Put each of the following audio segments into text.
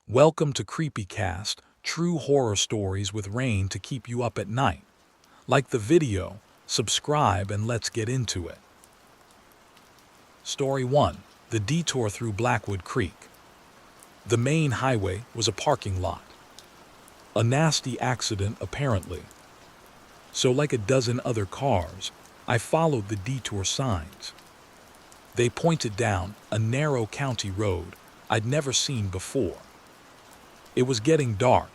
Welcome to CreepyCast, true horror stories with rain to keep you up at night. Like the video, subscribe, and let's get into it. Story 1. The Detour through Blackwood Creek. The main highway was a parking lot. A nasty accident, apparently. So like a dozen other cars, I followed the detour signs. They pointed down a narrow county road I'd never seen before. It was getting dark,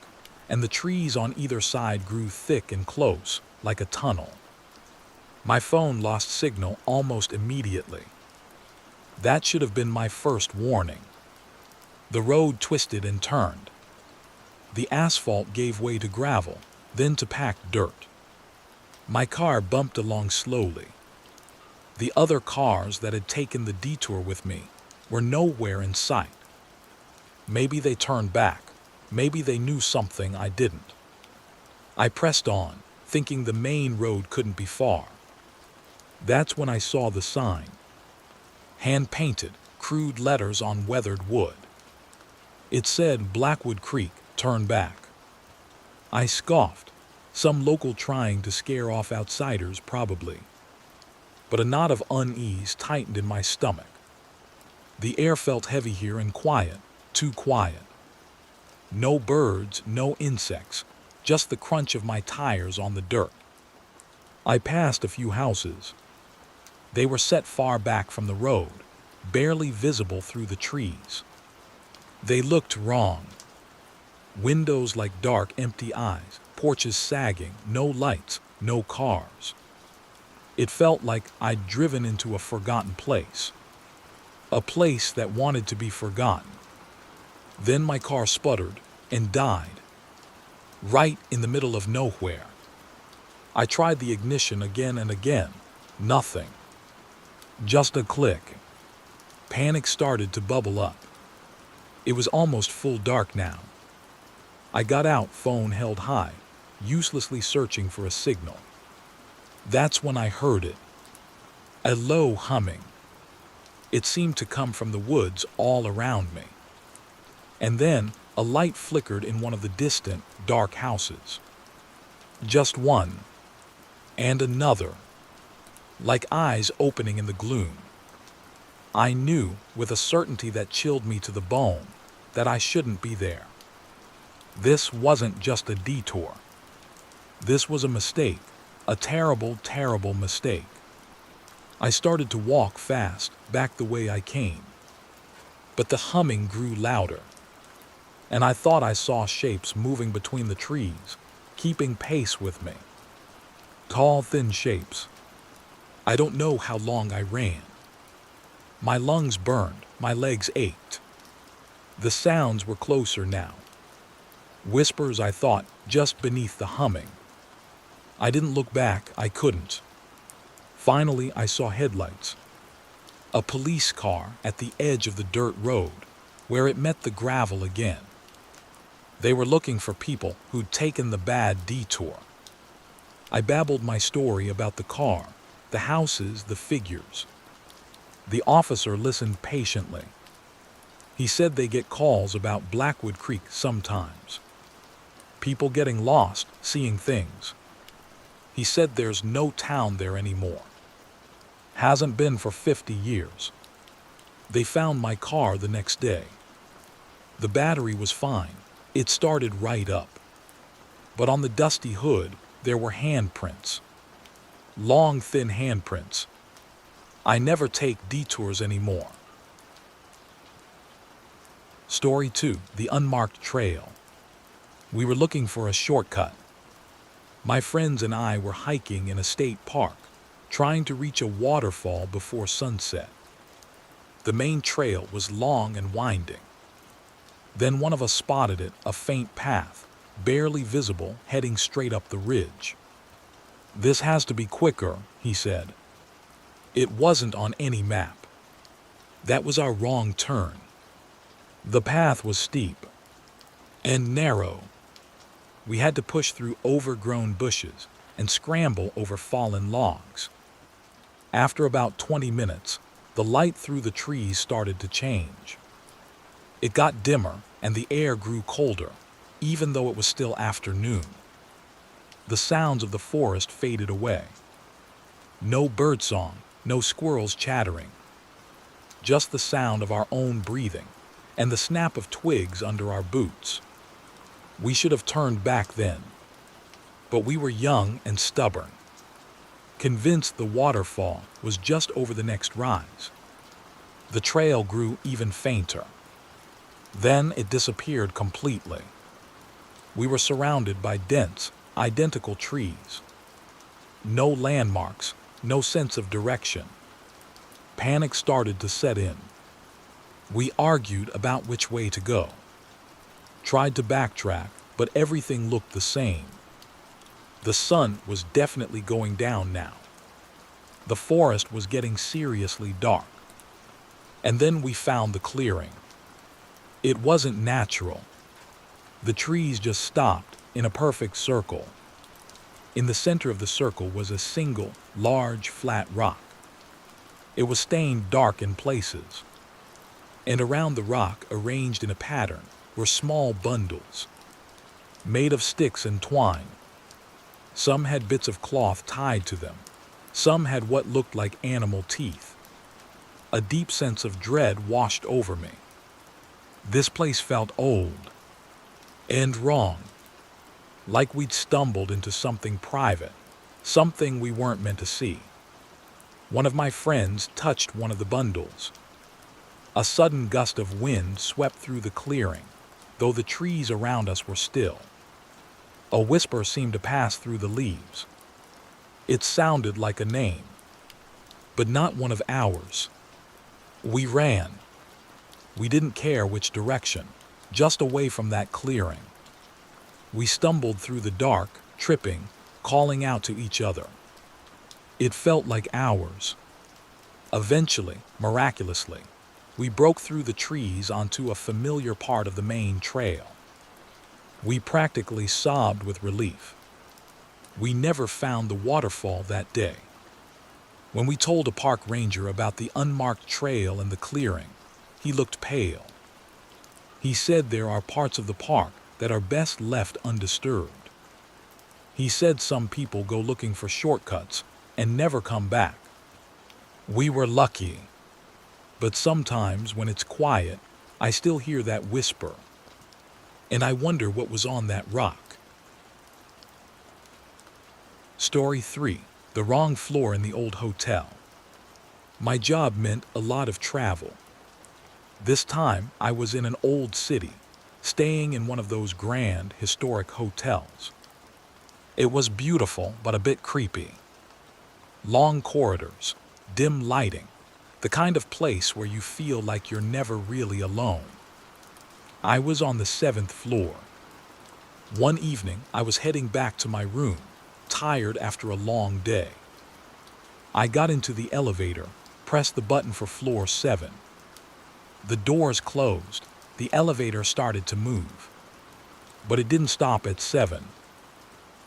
and the trees on either side grew thick and close, like a tunnel. My phone lost signal almost immediately. That should have been my first warning. The road twisted and turned. The asphalt gave way to gravel, then to packed dirt. My car bumped along slowly. The other cars that had taken the detour with me were nowhere in sight. Maybe they turned back. Maybe they knew something I didn't. I pressed on, thinking the main road couldn't be far. That's when I saw the sign. Hand-painted, crude letters on weathered wood. It said Blackwood Creek, turn back. I scoffed. Some local trying to scare off outsiders, probably. But a knot of unease tightened in my stomach. The air felt heavy here and quiet, too quiet. No birds, no insects, just the crunch of my tires on the dirt. I passed a few houses. They were set far back from the road, barely visible through the trees. They looked wrong. Windows like dark, empty eyes, porches sagging, no lights, no cars. It felt like I'd driven into a forgotten place. A place that wanted to be forgotten. Then my car sputtered and died. Right in the middle of nowhere. I tried the ignition again and again. Nothing. Just a click. Panic started to bubble up. It was almost full dark now. I got out, phone held high, uselessly searching for a signal. That's when I heard it. A low humming. It seemed to come from the woods all around me. And then a light flickered in one of the distant, dark houses. Just one. And another. Like eyes opening in the gloom. I knew, with a certainty that chilled me to the bone, that I shouldn't be there. This wasn't just a detour. This was a mistake. A terrible, terrible mistake. I started to walk fast, back the way I came. But the humming grew louder. And I thought I saw shapes moving between the trees, keeping pace with me. Tall, thin shapes. I don't know how long I ran. My lungs burned, my legs ached. The sounds were closer now. Whispers, I thought, just beneath the humming. I didn't look back, I couldn't. Finally, I saw headlights. A police car at the edge of the dirt road, where it met the gravel again. They were looking for people who'd taken the bad detour. I babbled my story about the car, the houses, the figures. The officer listened patiently. He said they get calls about Blackwood Creek sometimes. People getting lost, seeing things. He said there's no town there anymore. Hasn't been for 50 years. They found my car the next day. The battery was fine. It started right up. But on the dusty hood, there were handprints. Long, thin handprints. I never take detours anymore. Story 2. The Unmarked Trail. We were looking for a shortcut. My friends and I were hiking in a state park, trying to reach a waterfall before sunset. The main trail was long and winding. Then one of us spotted it, a faint path, barely visible, heading straight up the ridge. This has to be quicker, he said. It wasn't on any map. That was our wrong turn. The path was steep and narrow. We had to push through overgrown bushes and scramble over fallen logs. After about 20 minutes, the light through the trees started to change. It got dimmer, and the air grew colder, even though it was still afternoon. The sounds of the forest faded away. No birdsong, no squirrels chattering. Just the sound of our own breathing and the snap of twigs under our boots. We should have turned back then, but we were young and stubborn, convinced the waterfall was just over the next rise. The trail grew even fainter. Then it disappeared completely. We were surrounded by dense, identical trees. No landmarks, no sense of direction. Panic started to set in. We argued about which way to go. Tried to backtrack, but everything looked the same. The sun was definitely going down now. The forest was getting seriously dark. And then we found the clearing. It wasn't natural. The trees just stopped in a perfect circle. In the center of the circle was a single, large, flat rock. It was stained dark in places. And around the rock, arranged in a pattern, were small bundles, made of sticks and twine. Some had bits of cloth tied to them. Some had what looked like animal teeth. A deep sense of dread washed over me. This place felt old and wrong, like we'd stumbled into something private, something we weren't meant to see. One of my friends touched one of the bundles. A sudden gust of wind swept through the clearing, though the trees around us were still. A whisper seemed to pass through the leaves. It sounded like a name, but not one of ours. We ran. We didn't care which direction, just away from that clearing. We stumbled through the dark, tripping, calling out to each other. It felt like hours. Eventually, miraculously, we broke through the trees onto a familiar part of the main trail. We practically sobbed with relief. We never found the waterfall that day. When we told a park ranger about the unmarked trail and the clearing, he looked pale. He said there are parts of the park that are best left undisturbed. He said some people go looking for shortcuts and never come back. We were lucky. But sometimes when it's quiet, I still hear that whisper. And I wonder what was on that rock. Story 3. The wrong floor in the old hotel. My job meant a lot of travel. This time I was in an old city, staying in one of those grand, historic hotels. It was beautiful, but a bit creepy. Long corridors, dim lighting, the kind of place where you feel like you're never really alone. I was on the 7th floor. One evening, I was heading back to my room, tired after a long day. I got into the elevator, pressed the button for floor 7. The doors closed. The elevator started to move. But it didn't stop at 7.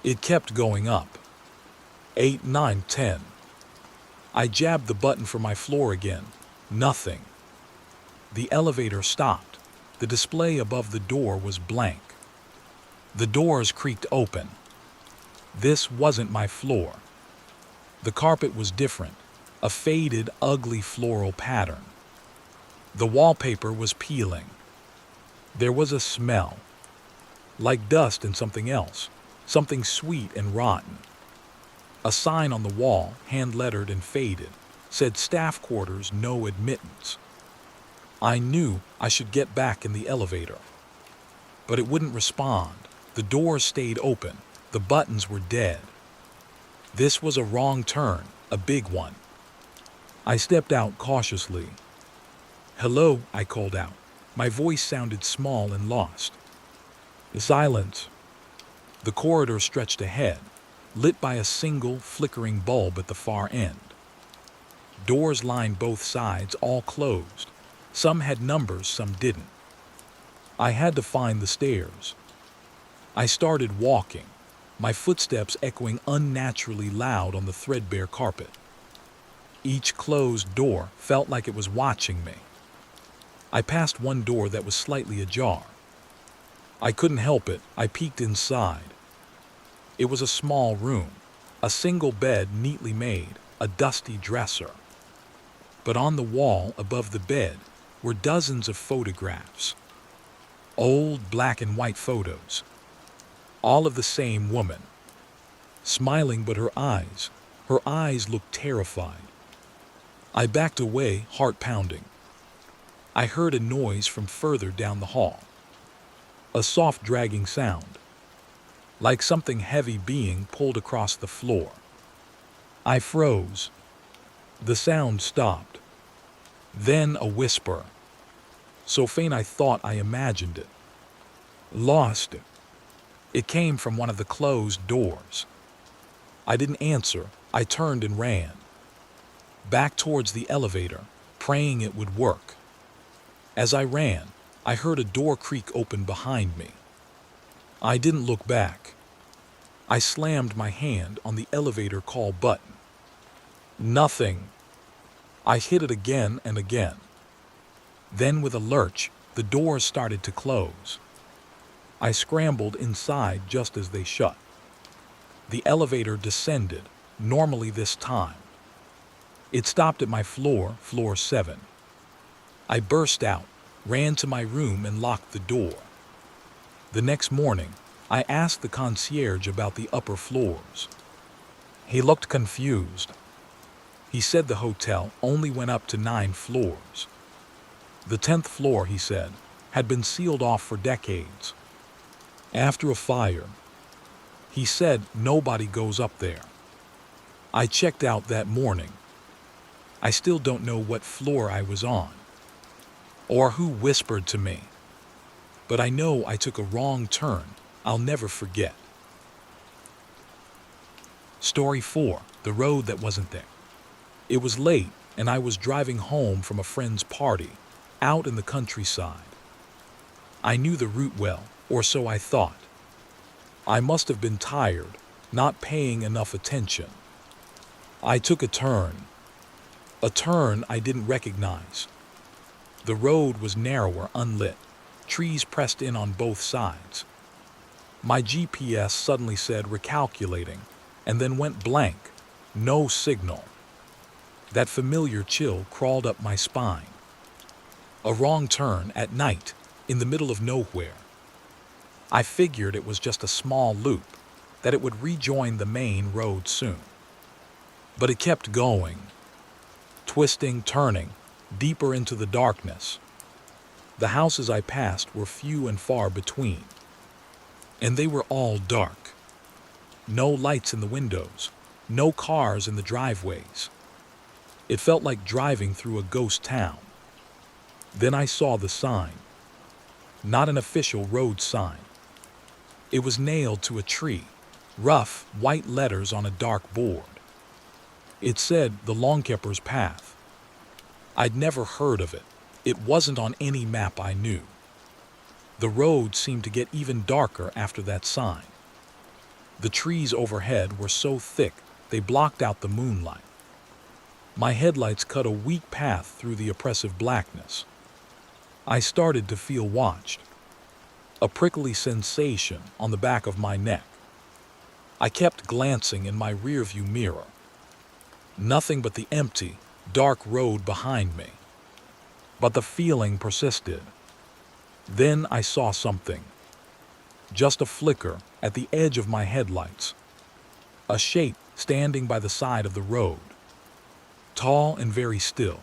It kept going up. 8, 9, 10. I jabbed the button for my floor again. Nothing. The elevator stopped. The display above the door was blank. The doors creaked open. This wasn't my floor. The carpet was different, a faded, ugly floral pattern. The wallpaper was peeling. There was a smell, like dust and something else, something sweet and rotten. A sign on the wall, hand-lettered and faded, said staff quarters, no admittance. I knew I should get back in the elevator. But it wouldn't respond. The doors stayed open. The buttons were dead. This was a wrong turn, a big one. I stepped out cautiously. "Hello," I called out. My voice sounded small and lost. Silence. The corridor stretched ahead, lit by a single, flickering bulb at the far end. Doors lined both sides, all closed. Some had numbers, some didn't. I had to find the stairs. I started walking, my footsteps echoing unnaturally loud on the threadbare carpet. Each closed door felt like it was watching me. I passed one door that was slightly ajar. I couldn't help it. I peeked inside. It was a small room, a single bed neatly made, a dusty dresser. But on the wall above the bed were dozens of photographs. Old black and white photos. All of the same woman. Smiling, but her eyes looked terrified. I backed away, heart pounding. I heard a noise from further down the hall. A soft dragging sound, like something heavy being pulled across the floor. I froze. The sound stopped. Then a whisper, so faint I thought I imagined it. Lost it. It came from one of the closed doors. I didn't answer. I turned and ran. Back towards the elevator, praying it would work. As I ran, I heard a door creak open behind me. I didn't look back. I slammed my hand on the elevator call button. Nothing. I hit it again and again. Then with a lurch, the doors started to close. I scrambled inside just as they shut. The elevator descended, normally this time. It stopped at my floor 7. I burst out, ran to my room and locked the door. The next morning, I asked the concierge about the upper floors. He looked confused. He said the hotel only went up to 9 floors. The 10th floor, he said, had been sealed off for decades. After a fire, he said nobody goes up there. I checked out that morning. I still don't know what floor I was on, or who whispered to me. But I know I took a wrong turn I'll never forget. Story 4. The road that wasn't there. It was late, and I was driving home from a friend's party, out in the countryside. I knew the route well, or so I thought. I must have been tired, not paying enough attention. I took a turn I didn't recognize. The road was narrower, unlit, trees pressed in on both sides. My GPS suddenly said recalculating, and then went blank, no signal. That familiar chill crawled up my spine. A wrong turn at night, in the middle of nowhere. I figured it was just a small loop, that it would rejoin the main road soon. But it kept going, twisting, turning, deeper into the darkness. The houses I passed were few and far between, and they were all dark. No lights in the windows, no cars in the driveways. It felt like driving through a ghost town. Then I saw the sign. Not an official road sign. It was nailed to a tree, rough, white letters on a dark board. It said the Longkeeper's Path. I'd never heard of it. It wasn't on any map I knew. The road seemed to get even darker after that sign. The trees overhead were so thick they blocked out the moonlight. My headlights cut a weak path through the oppressive blackness. I started to feel watched. A prickly sensation on the back of my neck. I kept glancing in my rearview mirror. Nothing but the empty, dark road behind me. But the feeling persisted. Then I saw something. Just a flicker at the edge of my headlights. A shape standing by the side of the road. Tall and very still.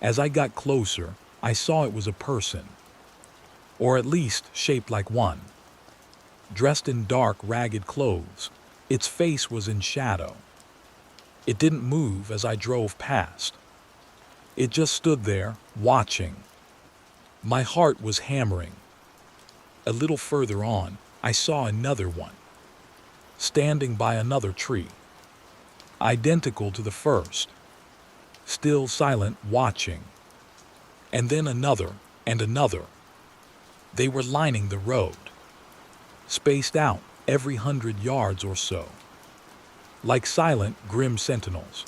As I got closer, I saw it was a person. Or at least shaped like one. Dressed in dark, ragged clothes, its face was in shadow. It didn't move as I drove past. It just stood there, watching. My heart was hammering. A little further on, I saw another one. Standing by another tree. Identical to the first. Still silent, watching. And then another, and another. They were lining the road. Spaced out every 100 yards or so. Like silent, grim sentinels.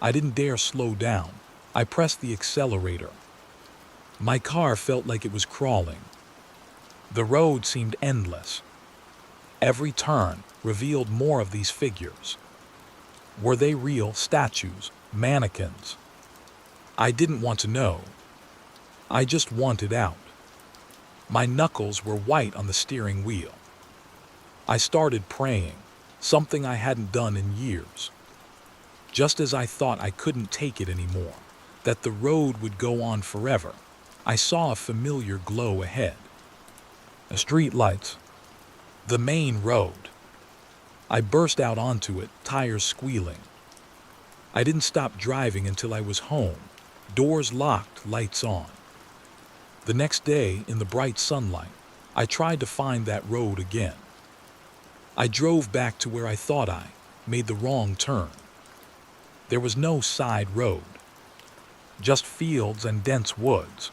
I didn't dare slow down. I pressed the accelerator. My car felt like it was crawling. The road seemed endless. Every turn revealed more of these figures. Were they real statues, mannequins? I didn't want to know. I just wanted out. My knuckles were white on the steering wheel. I started praying, something I hadn't done in years. Just as I thought I couldn't take it anymore, that the road would go on forever, I saw a familiar glow ahead. The street lights. The main road. I burst out onto it, tires squealing. I didn't stop driving until I was home, doors locked, lights on. The next day, in the bright sunlight, I tried to find that road again. I drove back to where I thought I made the wrong turn. There was no side road, just fields and dense woods.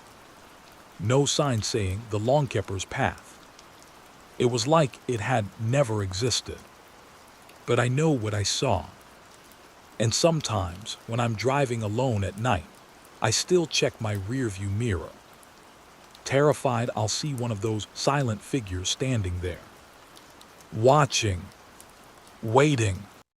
No sign saying the Longkeeper's Path. It was like it had never existed. But I know what I saw. And sometimes, when I'm driving alone at night, I still check my rearview mirror. Terrified I'll see one of those silent figures standing there. Watching. Waiting.